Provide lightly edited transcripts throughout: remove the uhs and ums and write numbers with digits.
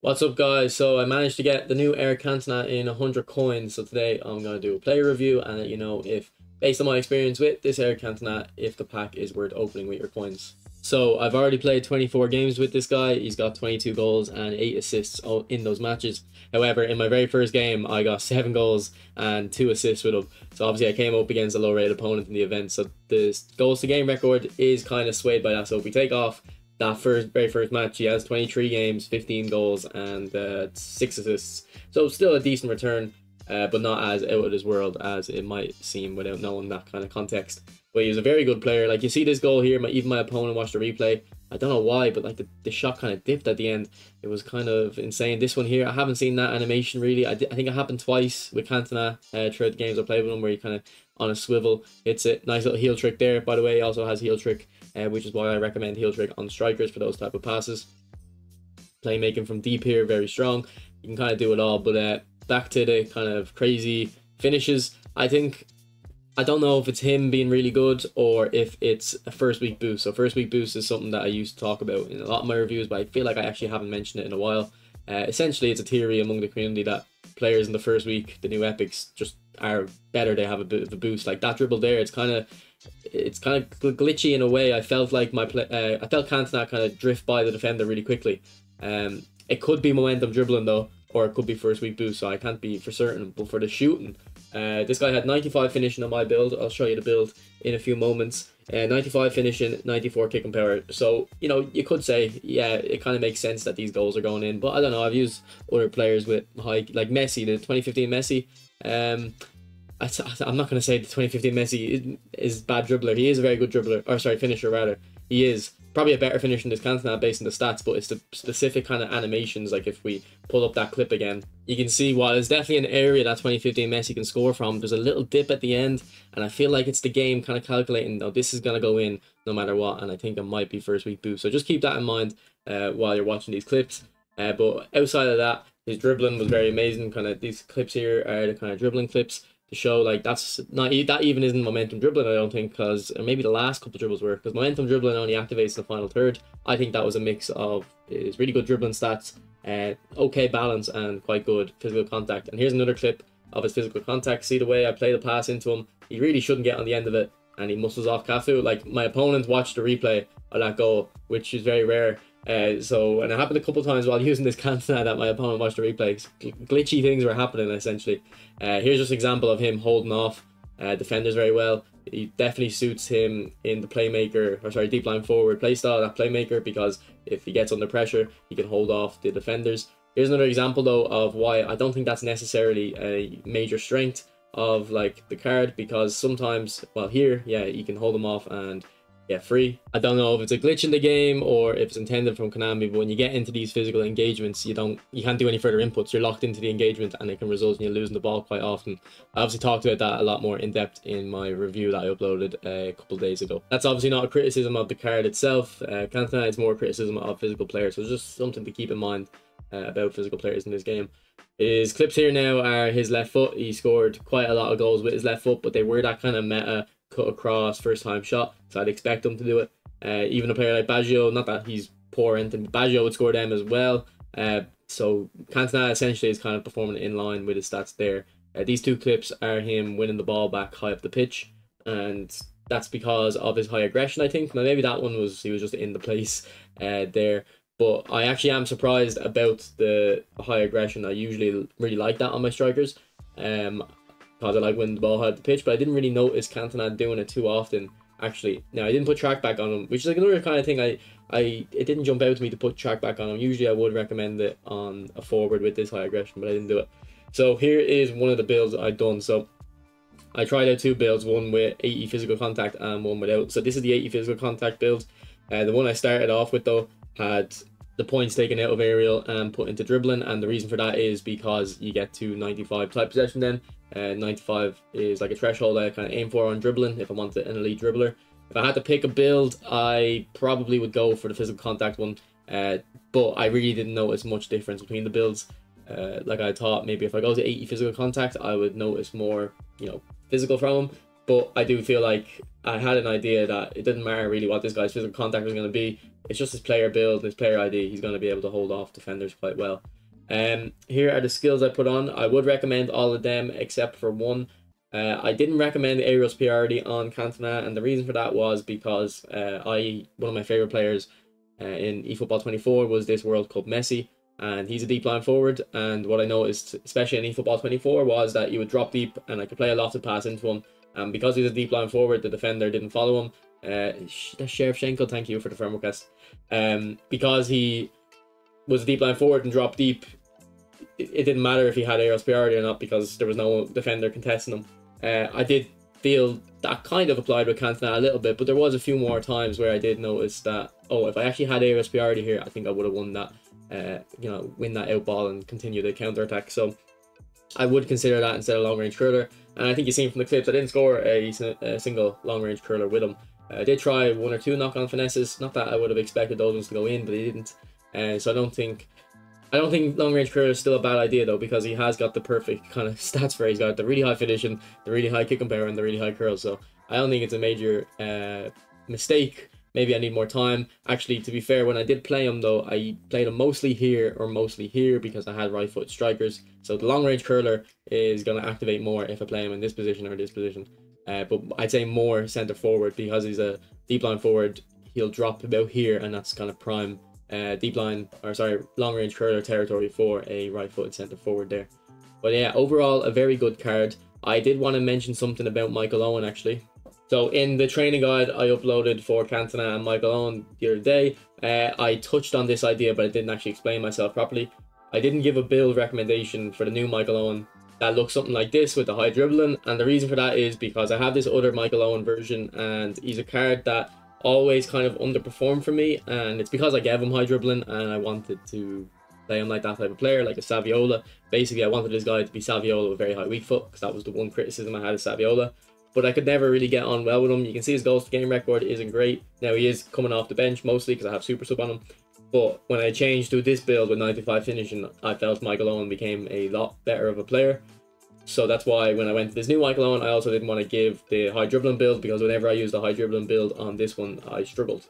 What's up, guys? So I managed to get the new Eric Cantona in 100 coins. So today I'm going to do a player review and let you know if, based on my experience with this Eric Cantona, if the pack is worth opening with your coins. So I've already played 24 games with this guy. He's got 22 goals and 8 assists in those matches. However, in my very first game, I got 7 goals and 2 assists with him. So obviously I came up against a low-rated opponent in the event. So the goals to game record is kind of swayed by that. So if we take off that very first match, he has 23 games, 15 goals, and 6 assists. So still a decent return, but not as out of this world as it might seem without knowing that kind of context. But he was a very good player. Like, you see this goal here, even my opponent watched the replay. I don't know why, but like the shot kind of dipped at the end. It was kind of insane. This one here, I haven't seen that animation really. I think it happened twice with Cantona throughout the games I played with him, where he kind of on a swivel hits it. Nice little heel trick there, by the way. He also has heel trick, which is why I recommend heel trick on strikers for those type of passes. Playmaking from deep here, very strong. You can kind of do it all. But back to the kind of crazy finishes. I don't know if it's him being really good or if it's a first week boost. So first week boost is something that I used to talk about in a lot of my reviews, but I feel like I actually haven't mentioned it in a while. Essentially, it's a theory among the community that players in the first week, the new epics, just are better. They have a bit of a boost. Like that dribble there, it's kind of glitchy in a way. I felt like I felt Cantona kind of drift by the defender really quickly. It could be momentum dribbling though, or it could be first week boost, so I can't be for certain. But for the shooting, this guy had 95 finishing on my build. I'll show you the build in a few moments. 95 finishing, 94 kicking power. So, you know, you could say, yeah, it kind of makes sense that these goals are going in. But I don't know, I've used other players with high, like Messi, the 2015 Messi. I'm not going to say the 2015 Messi is bad dribbler. He is a very good dribbler, or sorry, finisher rather. He is probably a better finisher than this Cantona based on the stats, but it's the specific kind of animations. Like if we pull up that clip again, you can see while it's definitely an area that 2015 Messi can score from, there's a little dip at the end, and I feel like it's the game kind of calculating, no, this is going to go in no matter what, and I think it might be first week boost. So just keep that in mind while you're watching these clips. But outside of that, his dribbling was very amazing. Kind of these clips here are the kind of dribbling clips to show like that's not that even isn't momentum dribbling, I don't think, because maybe the last couple dribbles were, because momentum dribbling only activates in the final third. I think that was a mix of his really good dribbling stats, okay balance, and quite good physical contact. And here's another clip of his physical contact. See the way I play the pass into him? He really shouldn't get on the end of it, and he muscles off Cafu. Like, my opponent watched the replay of that goal, which is very rare. And it happened a couple of times while using this Cantona that my opponent watched the replay. Glitchy things were happening essentially. Here's just an example of him holding off defenders very well. He definitely suits him in the playmaker, or sorry, deep line forward playstyle, that playmaker, because if he gets under pressure, he can hold off the defenders. Here's another example though of why I don't think that's necessarily a major strength of like the card, because sometimes, well, here, yeah, you can hold them off and get free. I don't know if it's a glitch in the game or if it's intended from Konami, but when you get into these physical engagements, you can't do any further inputs. You're locked into the engagement, and it can result in you losing the ball quite often. I obviously talked about that a lot more in depth in my review that I uploaded a couple of days ago. That's obviously not a criticism of the card itself. Cantona is more criticism of physical players, so it's just something to keep in mind about physical players in this game. His clips here now are his left foot. He scored quite a lot of goals with his left foot, but they were that kind of meta cut across first time shot, so I'd expect him to do it. Even a player like Baggio, not that he's poor or anything, but Baggio would score them as well. So Cantona essentially is kind of performing in line with his stats there. These two clips are him winning the ball back high up the pitch, and that's because of his high aggression, I think. Now maybe that one was, he was just in the place there. But I actually am surprised about the high aggression. I usually really like that on my strikers. Because I like winning the ball high up the pitch, but I didn't really notice Cantona doing it too often, actually. Now, I didn't put track back on him, which is like another kind of thing it didn't jump out to me to put track back on him. Usually I would recommend it on a forward with this high aggression, but I didn't do it. So here is one of the builds I've done. So I tried out two builds, one with 80 physical contact and one without. So this is the 80 physical contact build. The one I started off with though had the points taken out of aerial and put into dribbling, and the reason for that is because you get to 95 type possession then. 95 is like a threshold I kind of aim for on dribbling if I want an elite dribbler. If I had to pick a build, I probably would go for the physical contact one, but I really didn't notice much difference between the builds. Like I thought maybe if I go to 80 physical contact, I would notice more, you know, physical from him. But I do feel like I had an idea that it didn't matter really what this guy's physical contact was going to be. it's just his player build, his player ID. He's going to be able to hold off defenders quite well. Here are the skills I put on. I would recommend all of them except for one. I didn't recommend aerial superiority on Cantona, and the reason for that was because one of my favorite players in eFootball 24 was this World Cup Messi, and he's a deep line forward. And what I noticed, especially in eFootball 24, was that you would drop deep and I could play a lofted pass into him. And because he's a deep line forward, the defender didn't follow him. Sheriff Schenkel, thank you for the firm request. Because he was a deep line forward and dropped deep, it didn't matter if he had aerial superiority or not because there was no defender contesting him. I did feel that kind of applied with Cantona a little bit, but there was a few more times where I did notice that, oh, if I actually had aerial superiority here, I think I would have won that, win that out ball and continue the counter attack. So I would consider that instead of long range curler. And I think you've seen from the clips, I didn't score a single long range curler with him. I did try one or two knock on finesses. Not that I would have expected those ones to go in, but they didn't. So I don't think long range curler is still a bad idea though, because he has got the perfect kind of stats for it. He's got the really high finishing, the really high kicking power, and the really high curl. So I don't think it's a major mistake. Maybe I need more time. Actually, to be fair, when I did play him though, I played him mostly here because I had right foot strikers. So the long range curler is going to activate more if I play him in this position or this position. But I'd say more centre forward because he's a deep line forward. He'll drop about here, and that's kind of prime long range curler territory for a right footed centre forward there. But yeah, overall a very good card. I did want to mention something about Michael Owen actually. So in the training guide I uploaded for Cantona and Michael Owen the other day, I touched on this idea, but I didn't actually explain myself properly. I didn't give a build recommendation for the new Michael Owen that looks something like this with the high dribbling, and the reason for that is because I have this other Michael Owen version, and he's a card that always kind of underperformed for me, and it's because I gave him high dribbling and I wanted to play him like that type of player, like a Saviola. Basically, I wanted this guy to be Saviola with very high weak foot, because that was the one criticism I had of Saviola. But I could never really get on well with him. You can see his goals to game record isn't great. Now he is coming off the bench mostly because I have super sub on him. But when I changed to this build with 95 finishing, I felt Michael Owen became a lot better of a player. So that's why when I went to this new Michael Owen, I also didn't want to give the high dribbling build, because whenever I used the high dribbling build on this one, I struggled.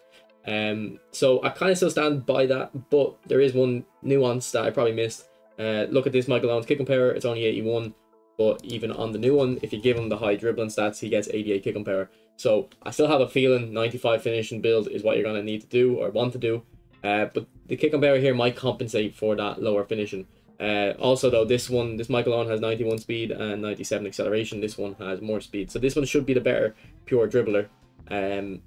So I kind of still stand by that, but there is one nuance that I probably missed. Look at this Michael Owen's kicking power, it's only 81, but even on the new one, if you give him the high dribbling stats, he gets 88 kicking power. So I still have a feeling 95 finishing build is what you're going to need to do or want to do, but the kicking power here might compensate for that lower finishing. Also though, this Michael Owen has 91 speed and 97 acceleration. This one has more speed, so this one should be the better pure dribbler. And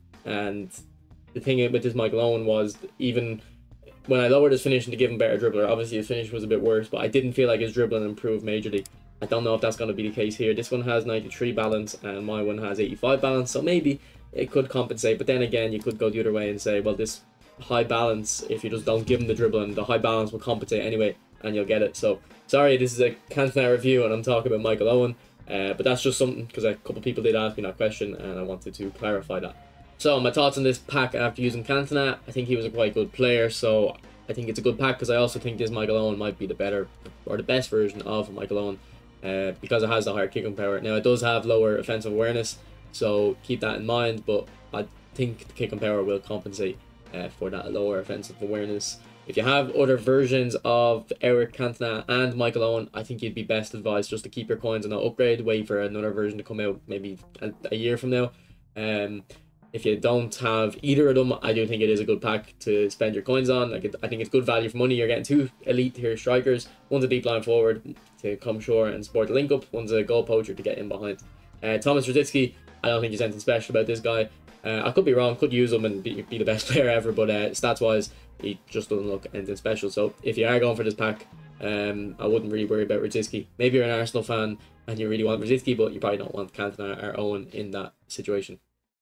the thing with this Michael Owen was, even when I lowered his finishing to give him better dribbler, obviously his finish was a bit worse, but I didn't feel like his dribbling improved majorly. I don't know if that's going to be the case here. This one has 93 balance and my one has 85 balance, so maybe it could compensate. But then again, you could go the other way and say, well, this high balance, if you just don't give him the dribbling, the high balance will compensate anyway and you'll get it. So sorry, this is a Cantona review and I'm talking about Michael Owen, but that's just something because a couple of people did ask me that question and I wanted to clarify that. So my thoughts on this pack after using Cantona: I think he was a quite good player, so I think it's a good pack, because I also think this Michael Owen might be the better or the best version of Michael Owen, because it has the higher kicking power. Now it does have lower offensive awareness, so keep that in mind, but I think the kicking power will compensate for that lower offensive awareness. If you have other versions of Eric Cantona and Michael Owen, I think you'd be best advised just to keep your coins and not upgrade, wait for another version to come out maybe a year from now. If you don't have either of them, I do think it is a good pack to spend your coins on. I think it's good value for money. You're getting two elite tier strikers. One's a deep line forward to come short and support the link up. One's a goal poacher to get in behind. Thomas Rosicky, I don't think there's anything special about this guy. I could be wrong, could use him and be the best player ever, but stats wise, he just doesn't look anything special. So if you are going for this pack, I wouldn't really worry about Rosicky. Maybe you're an Arsenal fan and you really want Rosicky, but you probably don't want Cantona or Owen in that situation.